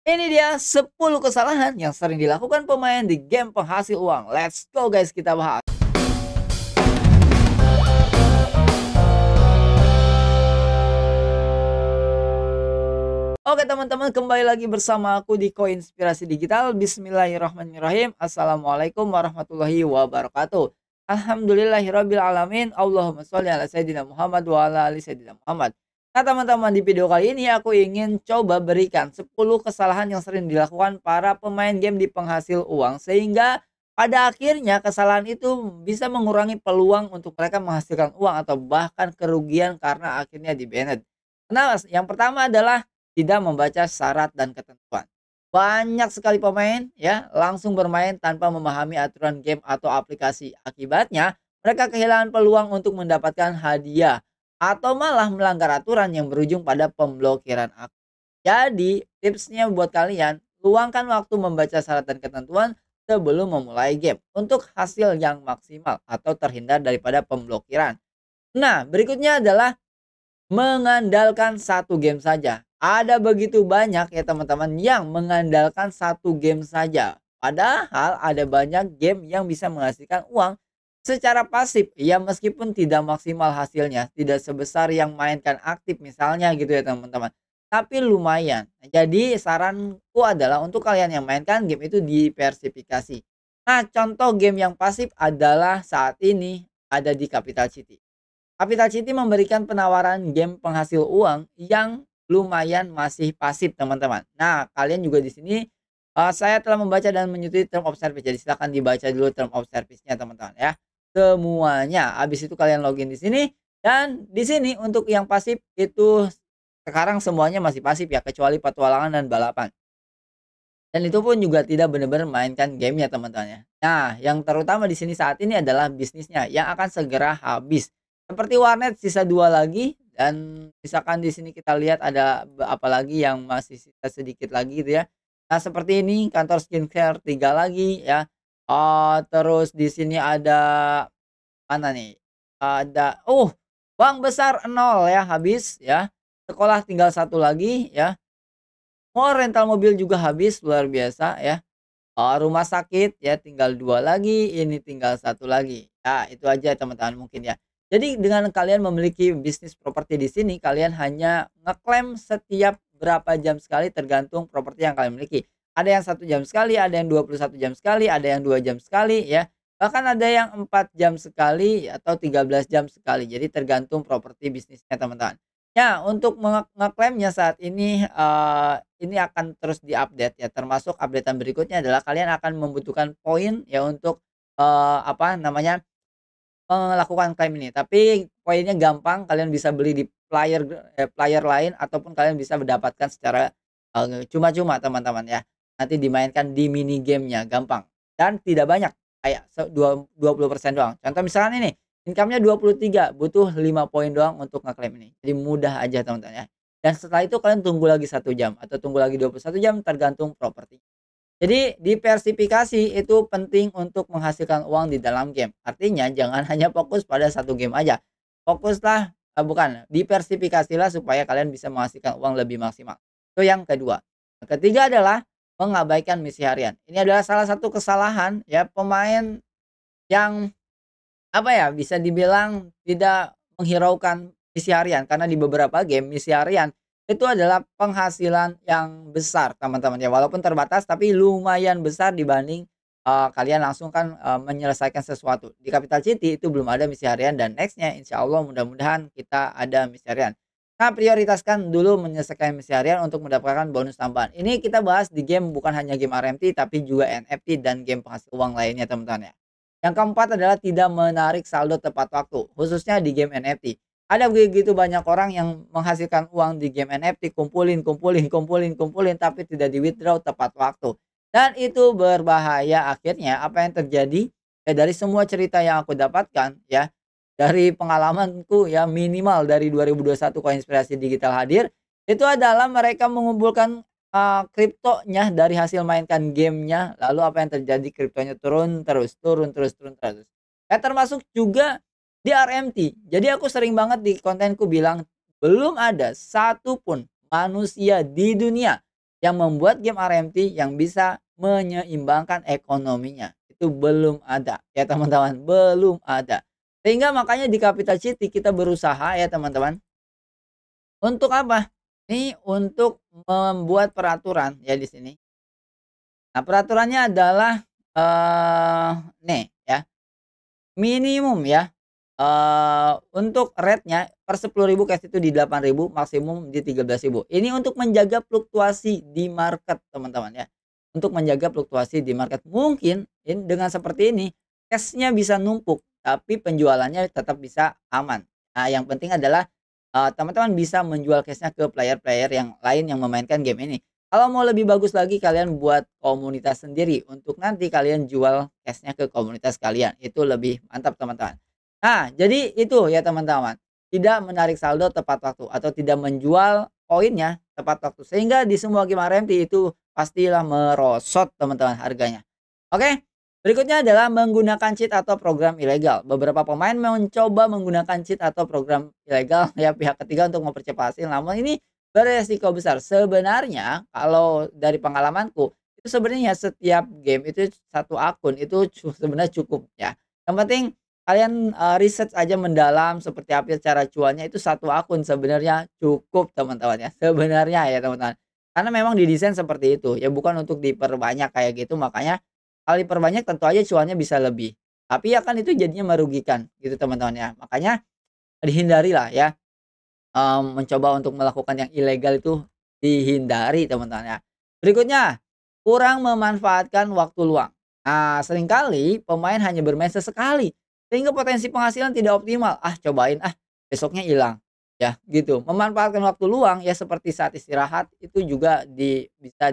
Ini dia 10 kesalahan yang sering dilakukan pemain di game penghasil uang. Let's go guys, kita bahas. Oke teman-teman, kembali lagi bersama aku di Koinspirasi Digital. Bismillahirrahmanirrahim. Assalamualaikum warahmatullahi wabarakatuh. Alhamdulillahirabbil alamin. Allahumma sholli ala sayyidina Muhammad wa ala ali sayyidina Muhammad. Nah teman-teman, di video kali ini aku ingin coba berikan 10 kesalahan yang sering dilakukan para pemain game di penghasil uang, sehingga pada akhirnya kesalahan itu bisa mengurangi peluang untuk mereka menghasilkan uang atau bahkan kerugian karena akhirnya di-banned. Nah, yang pertama adalah tidak membaca syarat dan ketentuan. Banyak sekali pemain ya langsung bermain tanpa memahami aturan game atau aplikasi. Akibatnya, mereka kehilangan peluang untuk mendapatkan hadiah atau malah melanggar aturan yang berujung pada pemblokiran akun. Jadi, tipsnya buat kalian, luangkan waktu membaca syarat dan ketentuan sebelum memulai game untuk hasil yang maksimal atau terhindar daripada pemblokiran. Nah, berikutnya adalah mengandalkan satu game saja. Ada begitu banyak ya teman-teman yang mengandalkan satu game saja. Padahal ada banyak game yang bisa menghasilkan uang secara pasif. Ya meskipun tidak maksimal hasilnya, tidak sebesar yang mainkan aktif misalnya gitu ya teman-teman. Tapi lumayan. Jadi saranku adalah untuk kalian yang mainkan game itu diversifikasi. Nah, contoh game yang pasif adalah saat ini ada di Capital City. Capital City memberikan penawaran game penghasil uang yang lumayan masih pasif, teman-teman. Nah, kalian juga di sini saya telah membaca dan menyetujui term of service. Jadi silakan dibaca dulu term of service-nya, teman-teman ya. Semuanya. Habis itu kalian login di sini dan di sini untuk yang pasif itu sekarang semuanya masih pasif ya, kecuali petualangan dan balapan. Dan itu pun juga tidak benar-benar mainkan gamenya, teman-teman ya. Nah, yang terutama di sini saat ini adalah bisnisnya yang akan segera habis. Seperti warnet sisa 2 lagi dan misalkan di sini kita lihat ada apa lagi yang masih sisa sedikit lagi gitu ya. Nah, seperti ini kantor skincare 3 lagi ya. Terus di sini ada mana nih? Ada bank besar nol ya, habis ya. Sekolah tinggal satu lagi ya. Mall rental mobil juga habis, luar biasa ya. Rumah sakit ya tinggal 2 lagi, ini tinggal satu lagi. Ya itu aja teman-teman mungkin ya. Jadi dengan kalian memiliki bisnis properti di sini, kalian hanya ngeklaim setiap berapa jam sekali tergantung properti yang kalian miliki. Ada yang 1 jam sekali, ada yang 21 jam sekali, ada yang 2 jam sekali ya. Bahkan ada yang 4 jam sekali atau 13 jam sekali. Jadi tergantung properti bisnisnya teman-teman. Ya, untuk ngeklaimnya saat ini akan terus diupdate ya, termasuk updatean berikutnya adalah kalian akan membutuhkan poin ya untuk, apa namanya, melakukan klaim ini. Tapi poinnya gampang, kalian bisa beli di player lain ataupun kalian bisa mendapatkan secara, cuma-cuma teman-teman ya. Nanti dimainkan di mini gamenya, gampang dan tidak banyak, kayak 20% doang. Contoh misalkan ini, income-nya 23, butuh 5 poin doang untuk ngeklaim ini. Jadi mudah aja teman-teman ya. Dan setelah itu kalian tunggu lagi 1 jam atau tunggu lagi 21 jam tergantung properti. Jadi diversifikasi itu penting untuk menghasilkan uang di dalam game. Artinya jangan hanya fokus pada satu game aja. Fokuslah, bukan, diversifikasilah supaya kalian bisa menghasilkan uang lebih maksimal. Itu yang kedua. Yang ketiga adalah mengabaikan misi harian. Ini adalah salah satu kesalahan ya pemain yang apa ya, bisa dibilang tidak menghiraukan misi harian, karena di beberapa game misi harian itu adalah penghasilan yang besar teman-teman ya, walaupun terbatas tapi lumayan besar dibanding, kalian langsung kan, menyelesaikan sesuatu. Di Capital City itu belum ada misi harian dan next-nya insyaallah mudah-mudahan kita ada misi harian. Nah, prioritaskan dulu menyelesaikan misi harian untuk mendapatkan bonus tambahan. Ini kita bahas di game bukan hanya game RMT tapi juga NFT dan game penghasil uang lainnya teman-teman ya. Yang keempat adalah tidak menarik saldo tepat waktu, khususnya di game NFT. Ada begitu banyak orang yang menghasilkan uang di game NFT, kumpulin, kumpulin, kumpulin, kumpulin, tapi tidak di-withdraw tepat waktu. Dan itu berbahaya akhirnya apa yang terjadi, ya dari semua cerita yang aku dapatkan ya, dari pengalamanku ya minimal dari 2021 Koinspirasi Digital hadir, itu adalah mereka mengumpulkan kriptonya dari hasil mainkan gamenya, lalu apa yang terjadi, kriptonya turun terus, turun terus, turun terus. Termasuk juga di RMT. Jadi aku sering banget di kontenku bilang, belum ada satupun manusia di dunia yang membuat game RMT yang bisa menyeimbangkan ekonominya. Itu belum ada ya teman-teman, belum ada. Sehingga makanya di Capital City kita berusaha ya teman-teman, untuk apa? Ini untuk membuat peraturan ya di sini. Nah, peraturannya adalah nih ya, minimum ya, untuk rate-nya per 10.000 cash itu di 8.000, maksimum di 13.000. Ini untuk menjaga fluktuasi di market, teman-teman ya. Untuk menjaga fluktuasi di market. Mungkin dengan seperti ini cash-nya bisa numpuk, tapi penjualannya tetap bisa aman. Nah, yang penting adalah teman-teman bisa menjual cash-nya ke player-player yang lain yang memainkan game ini. Kalau mau lebih bagus lagi, kalian buat komunitas sendiri untuk nanti kalian jual cash-nya ke komunitas kalian. Itu lebih mantap, teman-teman. Nah, jadi itu ya teman-teman. Tidak menarik saldo tepat waktu atau tidak menjual koinnya tepat waktu. Sehingga di semua game RMT itu pastilah merosot teman-teman harganya. Oke, berikutnya adalah menggunakan cheat atau program ilegal. Beberapa pemain mencoba menggunakan cheat atau program ilegal ya pihak ketiga untuk mempercepat hasil. Namun ini beresiko besar. Sebenarnya kalau dari pengalamanku itu sebenarnya setiap game itu satu akun itu sebenarnya cukup ya. Yang penting kalian research aja mendalam seperti apa cara cuannya, itu satu akun sebenarnya cukup teman-teman ya. Sebenarnya ya teman-teman. Karena memang didesain seperti itu ya, bukan untuk diperbanyak kayak gitu, makanya kalau diperbanyak tentu aja cuannya bisa lebih. Tapi ya kan itu jadinya merugikan gitu teman-teman ya. Makanya dihindarilah ya. Mencoba untuk melakukan yang ilegal itu dihindari teman-teman ya. Berikutnya, kurang memanfaatkan waktu luang. Nah, seringkali pemain hanya bermain sesekali sehingga potensi penghasilan tidak optimal. Ah, cobain ah, besoknya hilang. Ya, gitu. Memanfaatkan waktu luang ya seperti saat istirahat itu juga bisa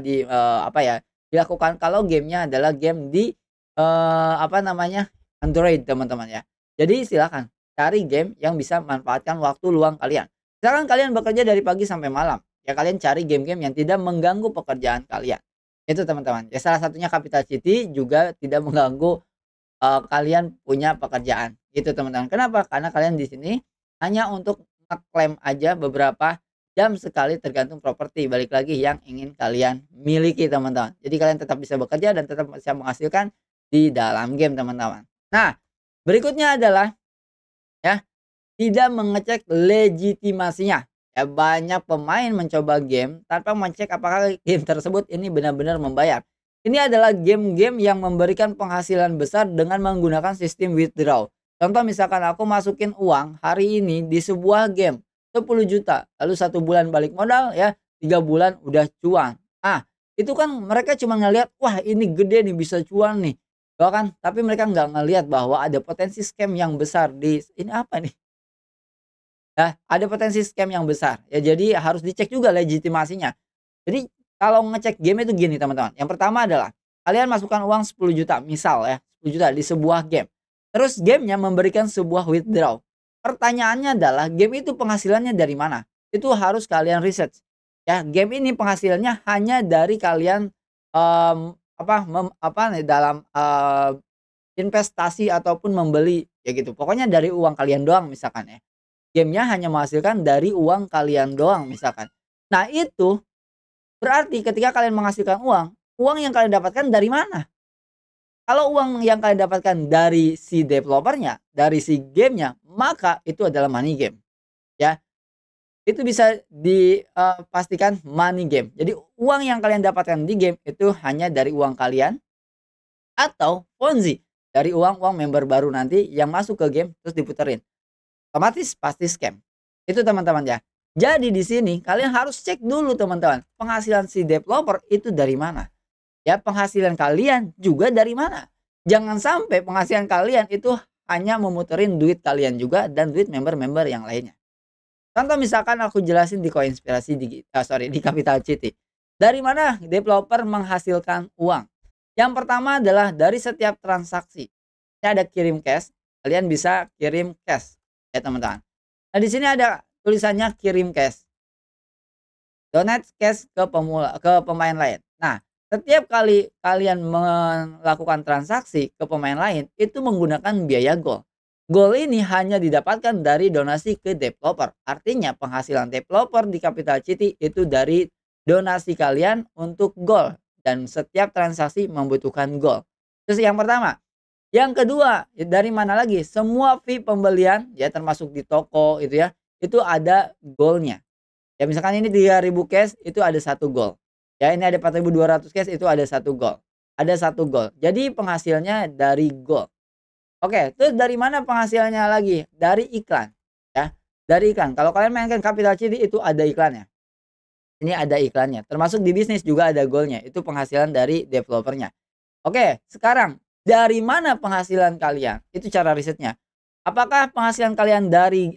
apa ya, dilakukan kalau gamenya adalah game di apa namanya? Android teman-teman ya. Jadi silakan cari game yang bisa memanfaatkan waktu luang kalian. Misalkan kalian bekerja dari pagi sampai malam, ya kalian cari game-game yang tidak mengganggu pekerjaan kalian. Itu teman-teman. Ya salah satunya Capital City juga tidak mengganggu kalian punya pekerjaan. Itu teman-teman. Kenapa? Karena kalian di sini hanya untuk ngeklaim aja beberapa jam sekali tergantung properti. Balik lagi yang ingin kalian miliki teman-teman. Jadi kalian tetap bisa bekerja dan tetap bisa menghasilkan di dalam game teman-teman. Nah, berikutnya adalah ya tidak mengecek legitimasinya. Ya, banyak pemain mencoba game tanpa mengecek apakah game tersebut ini benar-benar membayar. Ini adalah game-game yang memberikan penghasilan besar dengan menggunakan sistem withdraw. Contoh misalkan aku masukin uang hari ini di sebuah game 10 juta, lalu 1 bulan balik modal ya, 3 bulan udah cuan. Ah, itu kan mereka cuma ngelihat, wah ini gede nih bisa cuan nih. Ya kan? Tapi mereka nggak ngelihat bahwa ada potensi scam yang besar di ini apa nih? Ya, ada potensi scam yang besar. Ya jadi harus dicek juga legitimasinya. Jadi kalau ngecek game itu gini teman-teman. Yang pertama adalah kalian masukkan uang 10 juta misal ya, 10 juta di sebuah game. Terus gamenya memberikan sebuah withdraw. Pertanyaannya adalah game itu penghasilannya dari mana? Itu harus kalian research. Ya, game ini penghasilannya hanya dari kalian apa nih dalam investasi ataupun membeli ya gitu. Pokoknya dari uang kalian doang misalkan ya. Gamenya hanya menghasilkan dari uang kalian doang misalkan. Nah itu berarti ketika kalian menghasilkan uang, uang yang kalian dapatkan dari mana? Kalau uang yang kalian dapatkan dari si developernya, dari si gamenya, maka itu adalah money game. Ya, itu bisa dipastikan money game. Jadi uang yang kalian dapatkan di game itu hanya dari uang kalian atau Ponzi dari uang-uang member baru nanti yang masuk ke game terus diputerin. Otomatis pasti scam. Itu teman-teman ya. Jadi di sini kalian harus cek dulu teman-teman, penghasilan si developer itu dari mana? Ya, penghasilan kalian juga dari mana? Jangan sampai penghasilan kalian itu hanya memuterin duit kalian juga dan duit member-member yang lainnya. Contoh misalkan aku jelasin di Koinspirasi di Capital City. Dari mana developer menghasilkan uang? Yang pertama adalah dari setiap transaksi. Ini ada kirim cash, kalian bisa kirim cash ya teman-teman. Nah, di sini ada tulisannya kirim cash. Donate cash ke pemain lain. Nah, setiap kali kalian melakukan transaksi ke pemain lain itu menggunakan biaya gold. Gold ini hanya didapatkan dari donasi ke developer. Artinya penghasilan developer di Capital City itu dari donasi kalian untuk gold dan setiap transaksi membutuhkan gold. Terus yang pertama. Yang kedua, dari mana lagi? Semua fee pembelian ya termasuk di toko itu ya, itu ada gold-nya. Ya misalkan ini 3.000 cash itu ada 1 gold. Ya ini ada 4.200 cash itu ada 1 gold. Ada 1 gold. Jadi penghasilnya dari gold. Oke, terus dari mana penghasilannya lagi? Dari iklan ya. Dari iklan. Kalau kalian mainkan Capital City itu ada iklannya. Ini ada iklannya. Termasuk di bisnis juga ada goalnya. Itu penghasilan dari developernya. Oke, sekarang dari mana penghasilan kalian? Itu cara risetnya. Apakah penghasilan kalian dari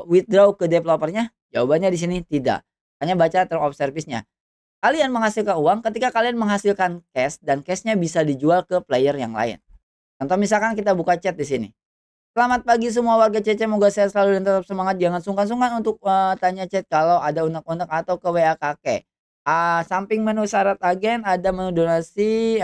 withdraw ke developernya? Jawabannya di sini tidak. Hanya baca term of service-nya. Kalian menghasilkan uang ketika kalian menghasilkan cash dan cashnya bisa dijual ke player yang lain. Contoh misalkan kita buka chat di sini. Selamat pagi semua warga CC, semoga sehat selalu dan tetap semangat. Jangan sungkan-sungkan untuk tanya chat kalau ada unek-unek atau ke WA kakek. Samping menu syarat agen ada menu donasi,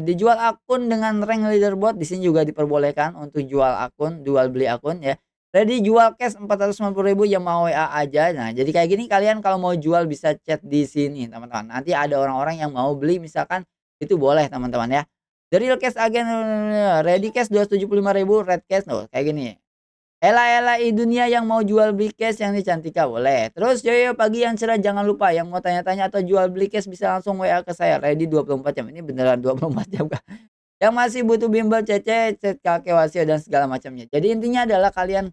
dijual akun dengan rank leaderboard. Di sini juga diperbolehkan untuk jual akun, jual beli akun ya. Ready jual cash 490.000 yang mau WA aja. Nah, jadi kayak gini kalian kalau mau jual bisa chat di sini, teman-teman. Nanti ada orang-orang yang mau beli misalkan itu boleh, teman-teman ya. The real cash agen, ready cash 275.000, red cash tuh kayak gini. Ela dunia yang mau jual beli cash yang ini Cantika boleh. Terus yo pagi yang cerah jangan lupa yang mau tanya-tanya atau jual beli cash bisa langsung WA ke saya. Ready 24 jam. Ini beneran 24 jam kah? Yang masih butuh bimbel CC, chat KKWasio dan segala macamnya. Jadi intinya adalah kalian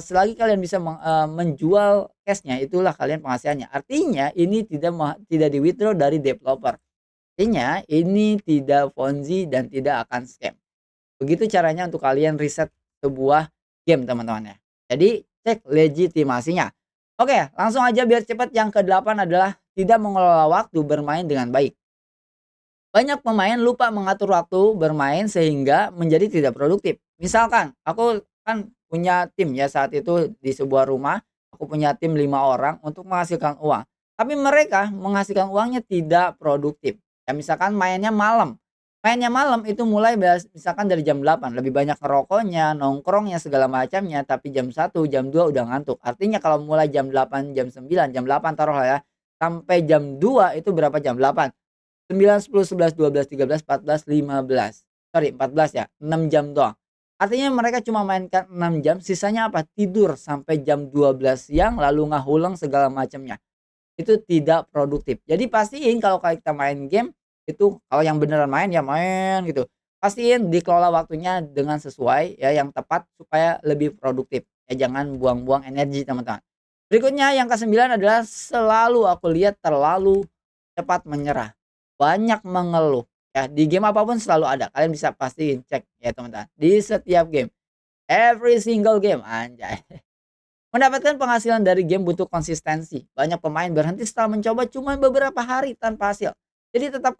selagi kalian bisa menjual cashnya itulah kalian penghasilannya. Artinya ini tidak di withdraw dari developer. Artinya ini tidak Ponzi dan tidak akan scam. Begitu caranya untuk kalian riset sebuah game, teman-teman ya. Jadi cek legitimasinya. Oke, langsung aja biar cepat. Yang ke-8 adalah tidak mengelola waktu bermain dengan baik. Banyak pemain lupa mengatur waktu bermain sehingga menjadi tidak produktif. Misalkan aku kan punya tim ya saat itu di sebuah rumah, aku punya tim 5 orang untuk menghasilkan uang. Tapi mereka menghasilkan uangnya tidak produktif. Ya misalkan mainnya malam. Mainnya malam itu mulai misalkan dari jam 8, lebih banyak ngerokoknya, nongkrongnya segala macamnya, tapi jam 1, jam 2 udah ngantuk. Artinya kalau mulai jam 8, jam 9, jam 8 taruhlah ya, sampai jam 2 itu berapa jam? 8, 9, 10, 11, 12, 13, 14, 15. Sorry, 14 ya, 6 jam doang. Artinya mereka cuma mainkan 6 jam, sisanya apa? Tidur sampai jam 12 siang lalu ngahuleng segala macamnya. Itu tidak produktif. Jadi pastiin kalau kita main game itu kalau yang beneran main ya main gitu. Pastiin dikelola waktunya dengan sesuai ya yang tepat supaya lebih produktif. Ya jangan buang-buang energi, teman-teman. Berikutnya yang ke-9 adalah selalu aku lihat terlalu cepat menyerah. Banyak mengeluh. Ya di game apapun selalu ada. Kalian bisa pastiin cek ya, teman-teman. Di setiap game. Every single game anjay. Mendapatkan penghasilan dari game butuh konsistensi. Banyak pemain berhenti setelah mencoba cuma beberapa hari tanpa hasil. Jadi tetap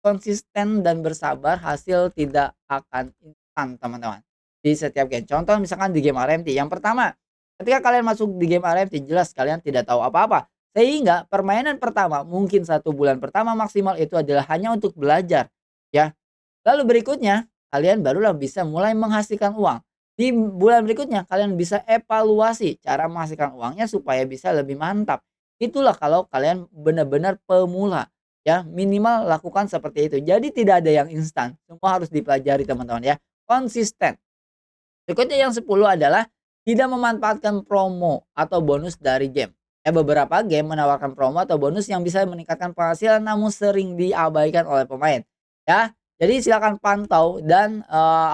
konsisten dan bersabar, hasil tidak akan instan, teman-teman. Di setiap game. Contoh misalkan di game RMT. Yang pertama, ketika kalian masuk di game RMT, jelas kalian tidak tahu apa-apa. Sehingga permainan pertama, mungkin 1 bulan pertama maksimal itu adalah hanya untuk belajar. Ya. Lalu berikutnya, kalian barulah bisa mulai menghasilkan uang. Di bulan berikutnya kalian bisa evaluasi cara menghasilkan uangnya supaya bisa lebih mantap. Itulah kalau kalian benar-benar pemula. Ya, minimal lakukan seperti itu. Jadi tidak ada yang instan. Semua harus dipelajari, teman-teman ya. Konsisten. Berikutnya yang 10 adalah tidak memanfaatkan promo atau bonus dari game. Ya, beberapa game menawarkan promo atau bonus yang bisa meningkatkan penghasilan namun sering diabaikan oleh pemain. Ya, jadi silakan pantau dan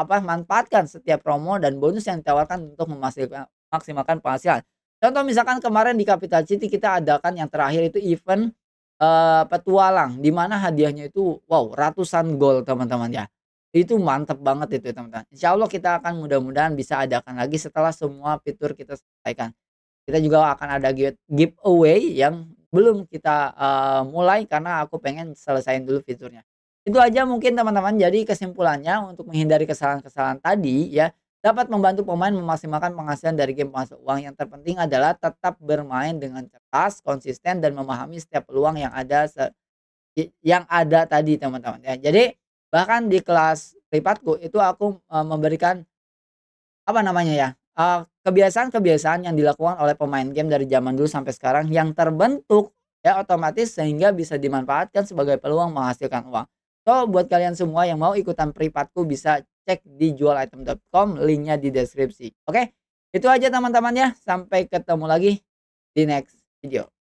manfaatkan setiap promo dan bonus yang ditawarkan untuk maksimalkan penghasilan. Contoh misalkan kemarin di Capital City kita adakan yang terakhir itu event petualang di mana hadiahnya itu wow ratusan gold, teman-teman ya. Itu mantap banget itu, teman-teman. Insya Allah kita akan mudah-mudahan bisa adakan lagi setelah semua fitur kita selesaikan. Kita juga akan ada giveaway yang belum kita mulai karena aku pengen selesaiin dulu fiturnya. Itu aja mungkin, teman-teman. Jadi kesimpulannya untuk menghindari kesalahan-kesalahan tadi ya, dapat membantu pemain memaksimalkan penghasilan dari game penghasil uang. Yang terpenting adalah tetap bermain dengan cerdas, konsisten dan memahami setiap peluang yang ada tadi, teman-teman ya. Jadi bahkan di kelas privatku itu aku memberikan apa namanya ya, kebiasaan-kebiasaan yang dilakukan oleh pemain game dari zaman dulu sampai sekarang yang terbentuk ya otomatis sehingga bisa dimanfaatkan sebagai peluang menghasilkan uang. So, buat kalian semua yang mau ikutan privatku bisa cek di jualitem.com, linknya di deskripsi. Oke, itu aja teman-teman ya. Sampai ketemu lagi di next video.